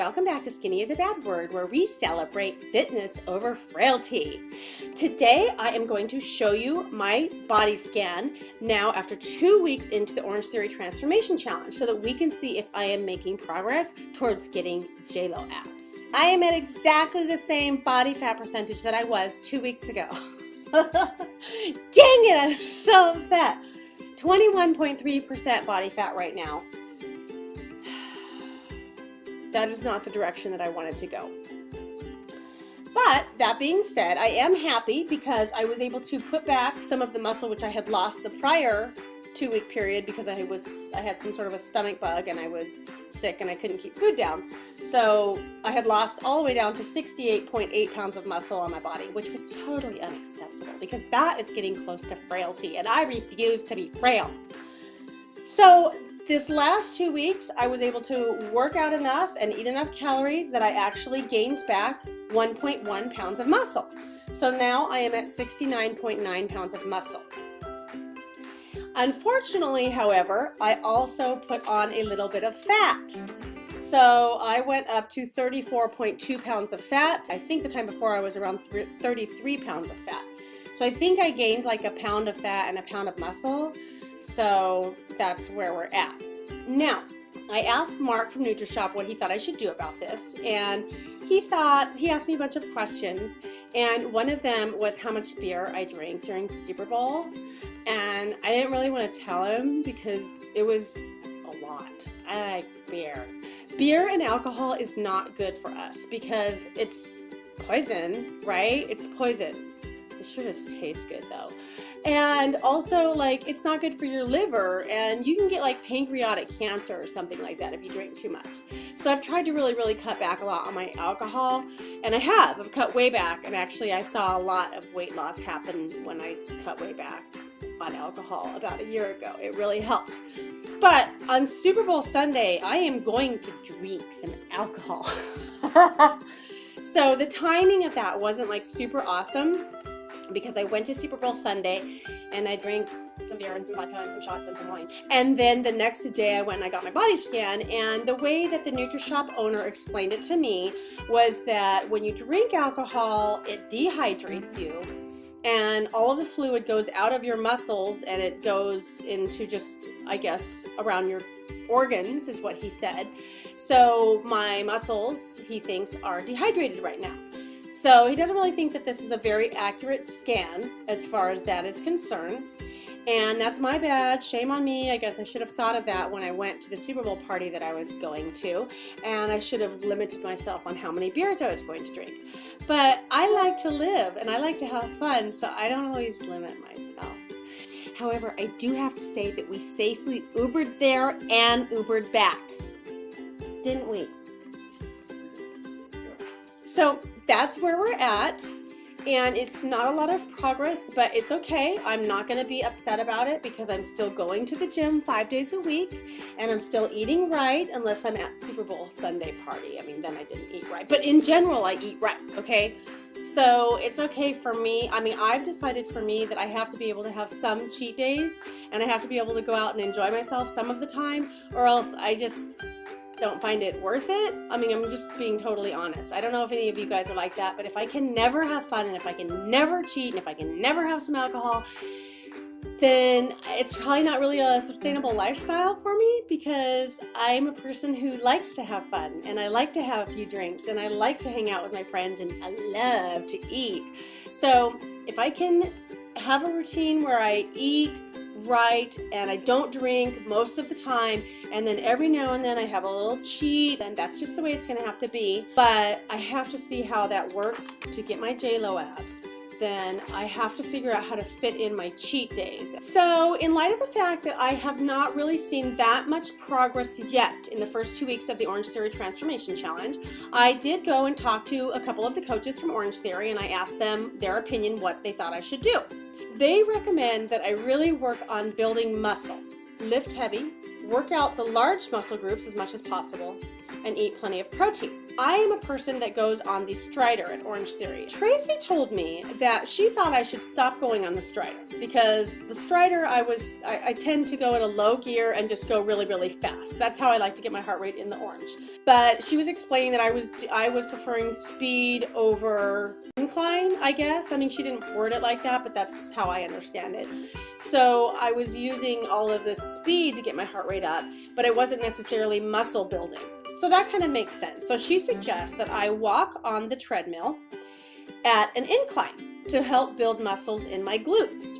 welcome back to Skinny is a Bad Word, where we celebrate fitness over frailty. Today I am going to show you my body scan now after 2 weeks into the Orangetheory Transformation Challenge so that we can see if I am making progress towards getting JLo abs. I am at exactly the same body fat percentage that I was 2 weeks ago. Dang it, I'm so upset. 21.3% body fat right now. That is not the direction that I wanted to go. But that being said, I am happy because I was able to put back some of the muscle which I had lost the prior 2 week period because I had some sort of a stomach bug and I was sick and I couldn't keep food down. So I had lost all the way down to 68.8 pounds of muscle on my body, which was totally unacceptable because that is getting close to frailty and I refuse to be frail. So this last 2 weeks, I was able to work out enough and eat enough calories that I actually gained back 1.1 pounds of muscle. So now I am at 69.9 pounds of muscle. Unfortunately, however, I also put on a little bit of fat. So I went up to 34.2 pounds of fat. I think the time before I was around 33 pounds of fat. So I think I gained like a pound of fat and a pound of muscle. So that's where we're at. Now, I asked Mark from Nutrishop what he thought I should do about this, and he asked me a bunch of questions, and one of them was how much beer I drank during Super Bowl, and I didn't really want to tell him because it was a lot. I like beer. Beer and alcohol is not good for us because it's poison, right? It's poison. It sure does taste good though. And also, like, it's not good for your liver, and you can get like pancreatic cancer or something like that if you drink too much. So I've tried to really cut back a lot on my alcohol, and I've cut way back, and actually I saw a lot of weight loss happen when I cut way back on alcohol about a year ago. It really helped. But on Super Bowl Sunday, I am going to drink some alcohol. So the timing of that wasn't like super awesome, because I went to Super Bowl Sunday and I drank some beer and some vodka and some shots and some wine. And then the next day I went and I got my body scan, and the way that the Nutrishop owner explained it to me was that when you drink alcohol, it dehydrates you and all of the fluid goes out of your muscles and it goes into just, I guess, around your organs is what he said. So my muscles, he thinks, are dehydrated right now. So he doesn't really think that this is a very accurate scan as far as that is concerned. And that's my bad. Shame on me. I guess I should have thought of that when I went to the Super Bowl party that I was going to. And I should have limited myself on how many beers I was going to drink. But I like to live and I like to have fun, so I don't always limit myself. However, I do have to say that we safely Ubered there and Ubered back. Didn't we? So that's where we're at, and it's not a lot of progress, but it's okay. I'm not going to be upset about it because I'm still going to the gym 5 days a week, and I'm still eating right unless I'm at Super Bowl Sunday party. I mean, then I didn't eat right, but in general, I eat right, okay? So it's okay for me. I mean, I've decided for me that I have to be able to have some cheat days, and I have to be able to go out and enjoy myself some of the time, or else I just don't find it worth it. I mean, I'm just being totally honest. I don't know if any of you guys are like that, but if I can never have fun and if I can never cheat and if I can never have some alcohol, then it's probably not really a sustainable lifestyle for me, because I'm a person who likes to have fun and I like to have a few drinks and I like to hang out with my friends and I love to eat. So if I can have a routine where I eat right and I don't drink most of the time, and then every now and then I have a little cheat, and that's just the way it's going to have to be. But I have to see how that works to get my JLo abs. Then I have to figure out how to fit in my cheat days. So in light of the fact that I have not really seen that much progress yet in the first 2 weeks of the Orangetheory Transformation Challenge, I did go and talk to a couple of the coaches from Orangetheory, and I asked them their opinion, what they thought I should do. They recommend that I really work on building muscle, lift heavy, work out the large muscle groups as much as possible, and eat plenty of protein. I am a person that goes on the Strider at Orangetheory. Tracy told me that she thought I should stop going on the Strider because the Strider I tend to go at a low gear and just go really, really fast. That's how I like to get my heart rate in the orange. But she was explaining that I was preferring speed over incline, I guess. I mean, she didn't word it like that, but that's how I understand it. So I was using all of this speed to get my heart rate up, but it wasn't necessarily muscle building. So that kind of makes sense. So she suggests that I walk on the treadmill at an incline to help build muscles in my glutes.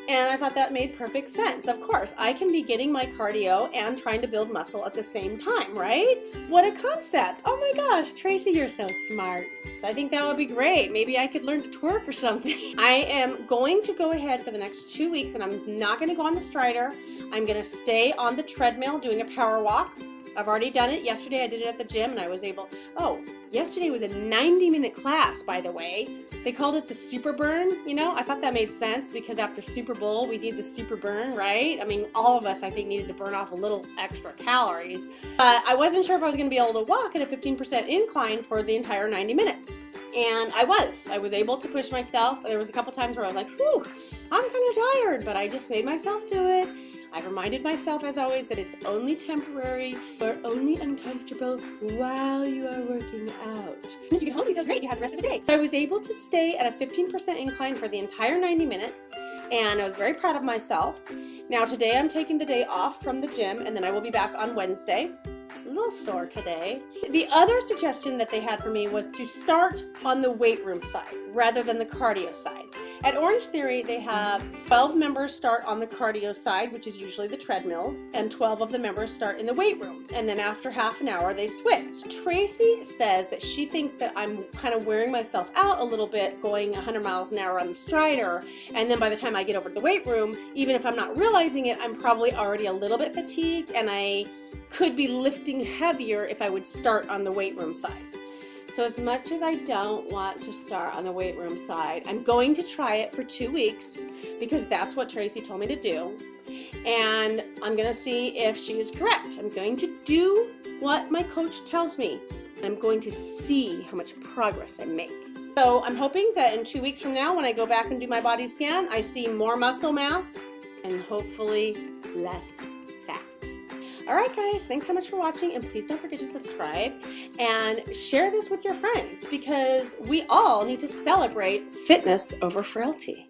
And I thought that made perfect sense. Of course, I can be getting my cardio and trying to build muscle at the same time, right? What a concept. Oh my gosh, Tracy, you're so smart. So I think that would be great. Maybe I could learn to twerk or something. I am going to go ahead for the next 2 weeks and I'm not going to go on the Strider. I'm going to stay on the treadmill doing a power walk. I've already done it. Yesterday I did it at the gym and I was able, yesterday was a 90-minute class, by the way. They called it the super burn, I thought that made sense because after Super Bowl, we need the super burn, right? I mean, all of us, I think, needed to burn off a little extra calories. But I wasn't sure if I was going to be able to walk at a 15% incline for the entire 90 minutes. And I was able to push myself. There was a couple times where I was like, whew, I'm kind of tired, but I just made myself do it. I reminded myself, as always, that it's only temporary or only uncomfortable while you are working out. Once you get home, you feel great. You have the rest of the day. I was able to stay at a 15% incline for the entire 90 minutes, and I was very proud of myself. Now, today I'm taking the day off from the gym, and then I will be back on Wednesday. A little sore today. The other suggestion that they had for me was to start on the weight room side rather than the cardio side. At Orangetheory, they have 12 members start on the cardio side, which is usually the treadmills, and 12 of the members start in the weight room. And then after half an hour, they switch. Tracy says that she thinks that I'm kind of wearing myself out a little bit going 100 miles an hour on the Strider. And then by the time I get over to the weight room, even if I'm not realizing it, I'm probably already a little bit fatigued and I could be lifting heavier if I would start on the weight room side. So as much as I don't want to start on the weight room side, I'm going to try it for 2 weeks because that's what Tracy told me to do. And I'm going to see if she is correct. I'm going to do what my coach tells me. I'm going to see how much progress I make. So I'm hoping that in 2 weeks from now, when I go back and do my body scan, I see more muscle mass and hopefully less fat. All right, guys, thanks so much for watching, and please don't forget to subscribe and share this with your friends because we all need to celebrate fitness over frailty.